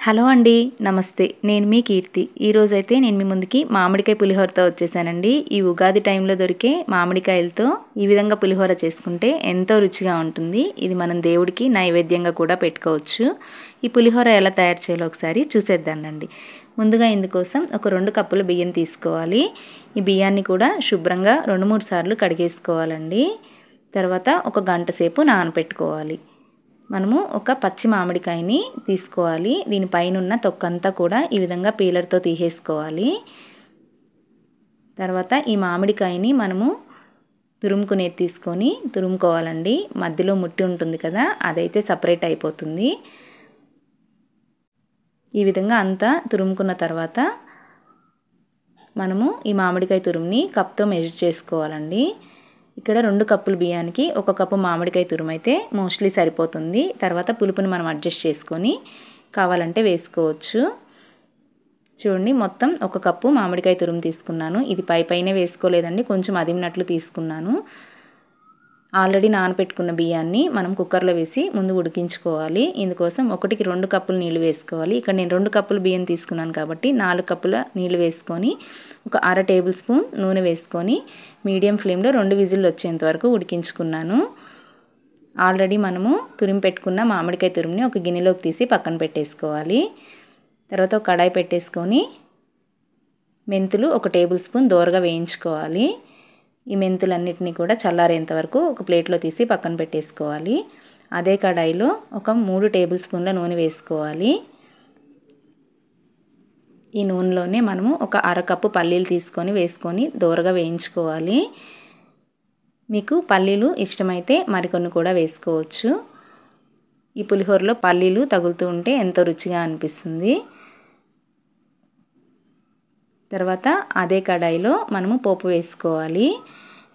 Hello అండి, నమస్తే. నేను మీ కీర్తి. ఈరోజైతే నేను మీ ముందుకి మామిడికాయ పులిహోరతో వచ్చేసానండి. ఈ ఉగాది టైంలో దొరికే మామిడికాయలతో ఈ విధంగా పులిహోర చేసుకుంటే ఎంతో రుచిగా ఉంటుంది. ఇది మనం దేవుడికి నైవేద్యంగా కూడా పెట్టుకోవచ్చు. ఈ పులిహోర ఎలా తయారు చేయాలో ఒకసారి చూసేద్దానండి. ముందుగా ఇందుకోసం ఒక 2 కప్పుల బియ్యం తీసుకోవాలి. ఈ బియ్యాన్ని కూడా శుభ్రంగా 2-3 సార్లు కడిగేసుకోవాలండి. తర్వాత ఒక గంట సేపు నానబెట్టుకోవాలి. మనము ఒక పచ్చి మామిడికాయని తీసుకోవాలి. దీనిపైన ఉన్న తొక్కంతా కూడా ఈ విధంగా పీలర్తో తీసేసుకోవాలి. తర్వాత ఈ మామిడికాయని మనము తురుముకునేది తీసుకొని తురుముకోవాలండి. మధ్యలో ముట్టి ఉంటుంది కదా, అదైతే సపరేట్ అయిపోతుంది. ఈ విధంగా అంతా తురుముకున్న తర్వాత మనము ఈ మామిడికాయ తురుముని కప్తో మెజర్ చేసుకోవాలండి. ఇక్కడ 2 కప్పుల బియ్యానికి 1 కప్పు మామిడికాయ తురుము అయితే మోస్ట్లీ సరిపోతుంది. తర్వాత పులుపుని మనం అడ్జస్ట్ చేసుకొని కావాలంటే వేసుకోవచ్చు. చూడండి, మొత్తం 1 కప్పు మామిడికాయ తురుము తీసుకున్నాను. ఇది పైనే వేసుకోలేదండి, కొంచెం అదిమినట్లు తీసుకున్నాను. ఆల్రెడీ నానబెట్టుకున్న బియ్యాన్ని మనం కుక్కర్లో వేసి ముందు ఉడికించుకోవాలి. ఇందుకోసం 1కి 2 కప్పులు నీళ్లు వేసుకోవాలి. ఇక్కడ నేను 2 కప్పులు బియ్యం తీసుకున్నాను కాబట్టి 4 కప్పుల నీళ్లు వేసుకొని ఒక 1/2 టేబుల్ స్పూన్ నూనె వేసుకొని మీడియం ఫ్లేమ్లో 2 విజిల్లు వచ్చేంత వరకు ఉడికించుకున్నాను. ఆల్రెడీ మనము తురిమి పెట్టుకున్న మామిడికాయ తురుముని ఒక గిన్నెలోకి తీసి పక్కన పెట్టేసుకోవాలి. తర్వాత ఒక కడాయి పెట్టేసుకొని మెంతులు 1 టేబుల్ స్పూన్ దోరగా వేయించుకోవాలి. ఈ మెంతులన్నిటినీ కూడా చల్లారేంత వరకు ఒక ప్లేట్లో తీసి పక్కన పెట్టేసుకోవాలి. అదే కడాయిలో ఒక 3 టేబుల్ స్పూన్ల నూనె వేసుకోవాలి. ఈ నూనెలోనే మనము ఒక 1/2 కప్పు పల్లీలు వేసుకొని దోరగా వేయించుకోవాలి. మీకు పల్లీలు ఇష్టమైతే మరికొన్ని కూడా వేసుకోవచ్చు. ఈ పులిహోరలో పల్లీలు తగులుతూ ఉంటే ఎంతో రుచిగా అనిపిస్తుంది. తర్వాత అదే కడాయిలో మనము పోపు వేసుకోవాలి.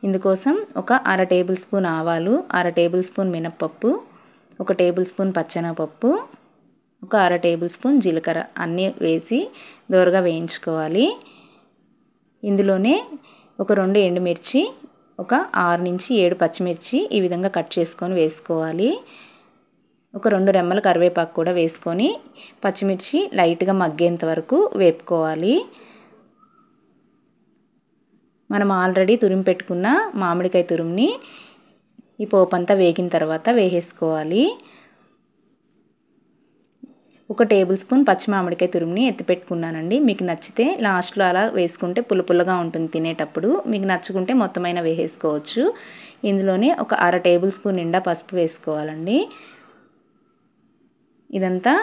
ఇందుకోసం ఒక 1/2 టేబుల్ స్పూన్ ఆవాలు, 1/2 టేబుల్ స్పూన్ మినప్పప్పు, 1 టేబుల్ స్పూన్ పచ్చెనగపప్పు, ఒక 1/2 టేబుల్ స్పూన్ జీలకర్ర అన్నీ వేసి దోరగా వేయించుకోవాలి. ఇందులోనే ఒక 2 ఎండుమిర్చి, ఒక 6 నుంచి 7 పచ్చిమిర్చి ఈ విధంగా కట్ చేసుకొని వేసుకోవాలి. ఒక 2 రెమ్మల కరివేపాకు కూడా వేసుకొని పచ్చిమిర్చి లైట్గా మగ్గేంత వరకు వేపుకోవాలి. మనం ఆల్రెడీ తురిమి పెట్టుకున్న మామిడికాయ తురుముని ఈ పోపు అంతా వేగిన తర్వాత వేసేసుకోవాలి. 1 టేబుల్ స్పూన్ పచ్చి మామిడికాయ తురుముని ఎత్తిపెట్టుకున్నానండి. మీకు నచ్చితే లాస్ట్లో అలా వేసుకుంటే పుల్లగా ఉంటుంది తినేటప్పుడు. మీకు నచ్చుకుంటే మొత్తమైనా వేసేసుకోవచ్చు. ఇందులోనే ఒక 1/2 టేబుల్ స్పూన్ నిండా పసుపు వేసుకోవాలండి. ఇదంతా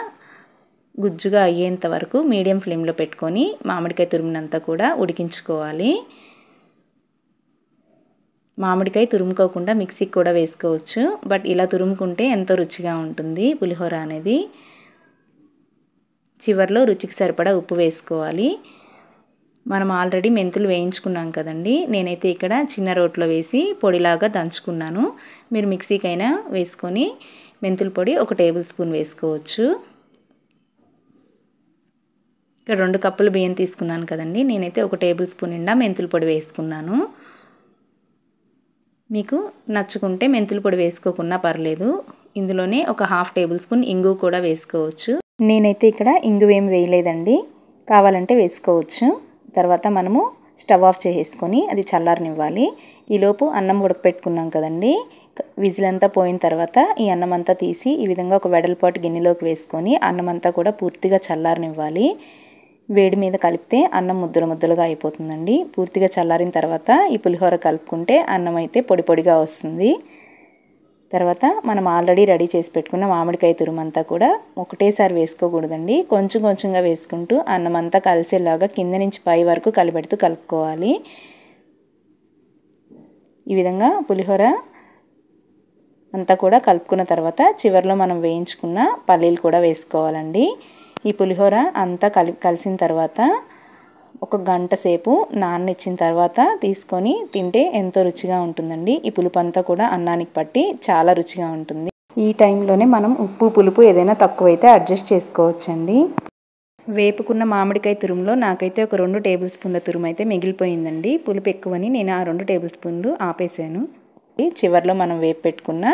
గుజ్జుగా అయ్యేంత వరకు మీడియం ఫ్లేమ్లో పెట్టుకొని మామిడికాయ తురుమునంతా కూడా ఉడికించుకోవాలి. మామిడికాయ తురుముకోకుండా మిక్సీకి కూడా వేసుకోవచ్చు, బట్ ఇలా తురుముకుంటే ఎంతో రుచిగా ఉంటుంది పులిహోర అనేది. చివర్లో రుచికి సరిపడా ఉప్పు వేసుకోవాలి. మనం ఆల్రెడీ మెంతులు వేయించుకున్నాం కదండి, నేనైతే ఇక్కడ చిన్న రోట్లో వేసి పొడిలాగా దంచుకున్నాను. మీరు మిక్సీకైనా వేసుకొని మెంతుల పొడి 1 టేబుల్ స్పూన్ వేసుకోవచ్చు. ఇక్కడ 2 కప్పులు బియ్యం తీసుకున్నాను కదండి, నేనైతే 1 టేబుల్ స్పూన్ నిండా మెంతుల పొడి వేసుకున్నాను. మీకు నచ్చుకుంటే మెంతుల పొడి వేసుకోకున్నా పర్లేదు. ఇందులోనే ఒక 1/2 టేబుల్ స్పూన్ ఇంగువ కూడా వేసుకోవచ్చు. నేనైతే ఇక్కడ ఇంగువ ఏం వేయలేదండి, కావాలంటే వేసుకోవచ్చు. తర్వాత మనము స్టవ్ ఆఫ్ చేసేసుకొని అది చల్లారనివ్వాలి. ఈలోపు అన్నం ఉడకపెట్టుకున్నాం కదండి, విజిల్ అంతా పోయిన తర్వాత ఈ అన్నం అంతా తీసి ఈ విధంగా ఒక వెడల్పాటి గిన్నెలోకి వేసుకొని అన్నం అంతా కూడా పూర్తిగా చల్లారనివ్వాలి. వేడి మీద కలిపితే అన్నం ముద్దలుగా అయిపోతుందండి. పూర్తిగా చల్లారిన తర్వాత ఈ పులిహోర కలుపుకుంటే అన్నం అయితే పొడిగా వస్తుంది. తర్వాత మనం ఆల్రెడీ రెడీ చేసి పెట్టుకున్న మామిడికాయ తురుమంతా కూడా ఒకటేసారి వేసుకోకూడదండి, కొంచెంగా వేసుకుంటూ అన్నం అంతా కలిసేలాగా కింద నుంచి పై వరకు కలుపుకోవాలి. ఈ విధంగా పులిహోర అంతా కూడా కలుపుకున్న తర్వాత చివరిలో మనం వేయించుకున్న పల్లీలు కూడా వేసుకోవాలండి. ఈ పులిహోర అంతా కలిసిన తర్వాత ఒక గంట సేపు నాననిచ్చిన తర్వాత తీసుకొని తింటే ఎంతో రుచిగా ఉంటుందండి. ఈ పులుపు అంతా కూడా అన్నానికి పట్టి చాలా రుచిగా ఉంటుంది. ఈ టైంలోనే మనం ఉప్పు పులుపు ఏదైనా తక్కువైతే అడ్జస్ట్ చేసుకోవచ్చండి. వేపుకున్న మామిడికాయ తురుములో నాకైతే ఒక 2 టేబుల్ స్పూన్ల తురుము అయితే మిగిలిపోయిందండి. పులుపు ఎక్కువని నేను ఆ 2 టేబుల్ స్పూన్లు ఆపేసాను. చివరిలో మనం వేపు పెట్టుకున్న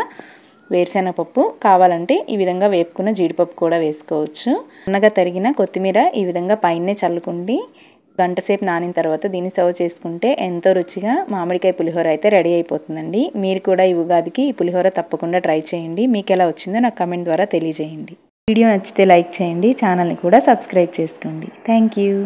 వేరుశనగపప్పు, కావాలంటే ఈ విధంగా వేపుకున్న జీడిపప్పు కూడా వేసుకోవచ్చు. సన్నగా తరిగిన కొత్తిమీర ఈ విధంగా పైనే చల్లుకుండి గంట సేపు నానిన తర్వాత దీన్ని సర్వ్ చేసుకుంటే ఎంతో రుచిగా మామిడికాయ పులిహోర అయితే రెడీ అయిపోతుందండి. మీరు కూడా ఈ ఉగాదికి ఈ పులిహోర తప్పకుండా ట్రై చేయండి. మీకు ఎలా వచ్చిందో నాకు కామెంట్ ద్వారా తెలియజేయండి. వీడియో నచ్చితే లైక్ చేయండి, ఛానల్ని కూడా సబ్స్క్రైబ్ చేసుకోండి. Thank you.